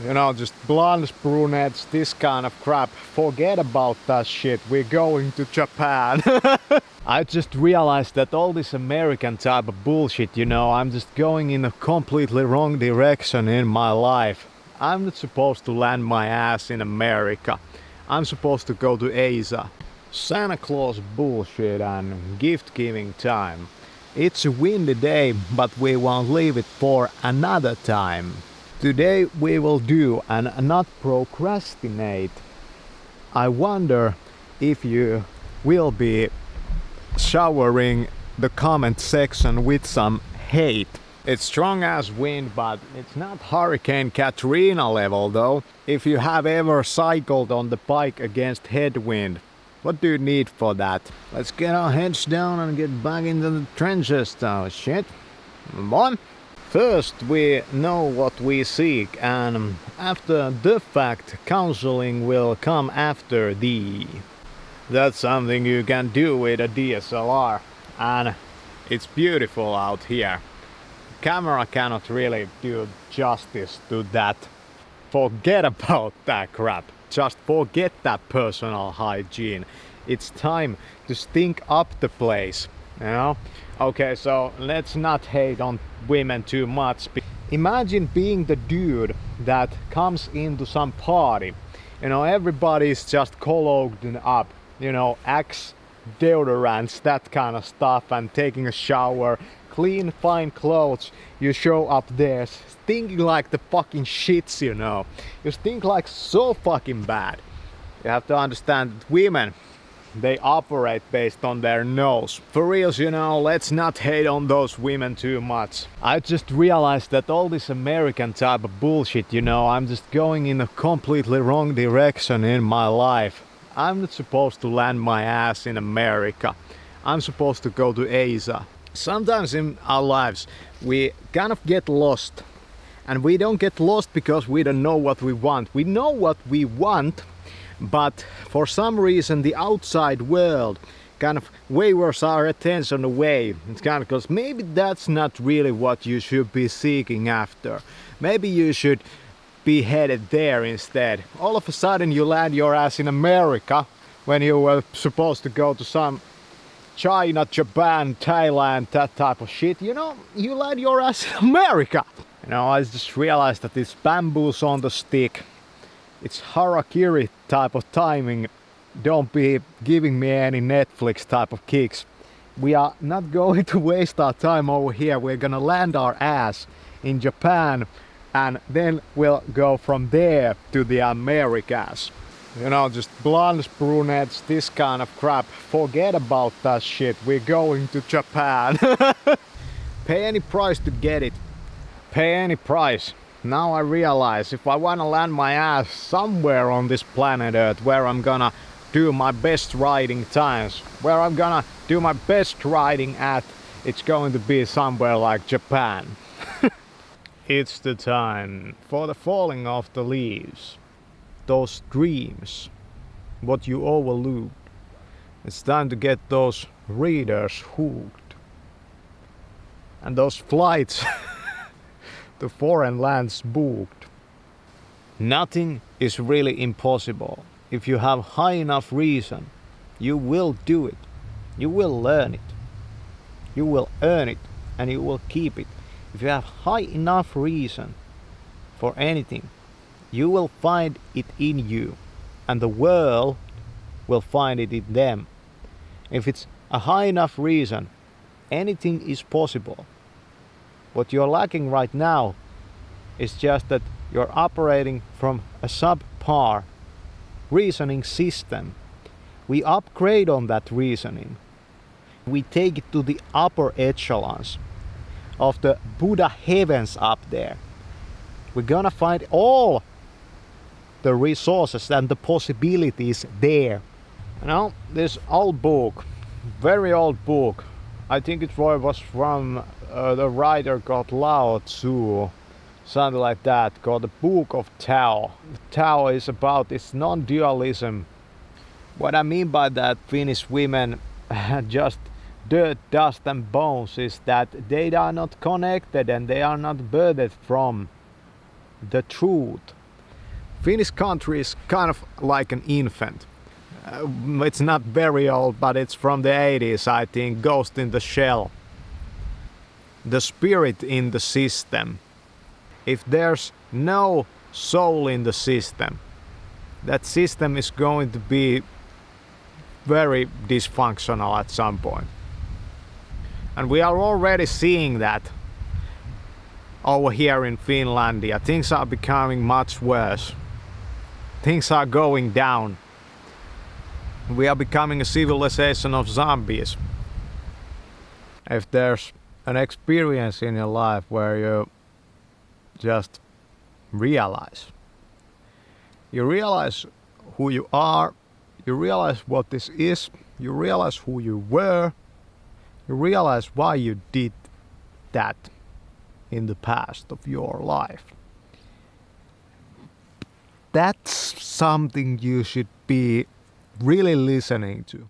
You know, just blondes, brunettes, this kind of crap. Forget about that shit. We're going to Japan. I just realized that all this American type of bullshit, you know, I'm just going in a completely wrong direction in my life. I'm not supposed to land my ass in America. I'm supposed to go to Asia. Santa Claus bullshit and gift giving time. It's a windy day, but we won't leave it for another time. Today we will do and not procrastinate. I wonder if you will be showering the comment section with some hate. It's strong as wind, but it's not Hurricane Katrina level though. If you have ever cycled on the bike against headwind, what do you need for that? Let's get our heads down and get back into the trenches now, shit. Boy. First we know what we seek, and after the fact counseling will come after the. That's something you can do with a DSLR, and it's beautiful out here. Camera cannot really do justice to that. Forget about that crap. Just forget that personal hygiene. It's time to stink up the place, you know? Okay, so let's not hate on women too much. Imagine being the dude that comes into some party. You know, everybody's just colored up. You know, Axe, deodorants, that kind of stuff, and taking a shower, clean, fine clothes. You show up there stinking like the fucking shits, you know. You stink like so fucking bad. You have to understand that women, they operate based on their nose. For reals, you know, let's not hate on those women too much. I just realized that all this American type of bullshit, you know, I'm just going in a completely wrong direction in my life. I'm not supposed to land my ass in America. I'm supposed to go to Asia. Sometimes in our lives we kind of get lost. And we don't get lost because we don't know what we want. We know what we want, but for some reason the outside world kind of wavers our attention away. It's kind of because maybe that's not really what you should be seeking after. Maybe you should be headed there instead. All of a sudden you land your ass in America when you were supposed to go to some China, Japan, Thailand, that type of shit. You know, you land your ass in America. You know, I just realized that it's bamboos on the stick. It's harakiri type of timing. Don't be giving me any Netflix type of kicks. We are not going to waste our time over here. We're gonna land our ass in Japan, and then we'll go from there to the Americas. You know, just blondes, brunettes, this kind of crap. Forget about that shit. We're going to Japan. Pay any price to get it. Pay any price. Now I realize if I wanna land my ass somewhere on this planet Earth where I'm gonna do my best riding times, where I'm gonna do my best riding at, it's going to be somewhere like Japan. It's the time for the falling of the leaves. Those dreams, what you overlooked. It's time to get those readers hooked. And those flights to foreign lands booked. Nothing is really impossible. If you have high enough reason, you will do it. You will learn it. You will earn it, and you will keep it. If you have high enough reason for anything, you will find it in you, and the world will find it in them. If it's a high enough reason, anything is possible. What you're lacking right now is just that you're operating from a subpar reasoning system. We upgrade on that reasoning. We take it to the upper echelons of the Buddha heavens up there. We're gonna find all the resources and the possibilities there. You know, this old book, very old book, I think it was from the writer called Lao Tzu, something like that, called the Book of Tao. Tao is about its non-dualism. What I mean by that, Finnish women, just dirt, dust and bones, is that they are not connected and they are not birthed from the truth. Finnish country is kind of like an infant. It's not very old, but it's from the 80s, I think. Ghost in the Shell. The spirit in the system. If there's no soul in the system, that system is going to be very dysfunctional at some point. And we are already seeing that over here in Finlandia. Things are becoming much worse. Things are going down. We are becoming a civilization of zombies. If there's an experience in your life where you just realize who you are, you realize what this is, you realize who you were, you realize why you did that in the past of your life. That's something you should be really listening to.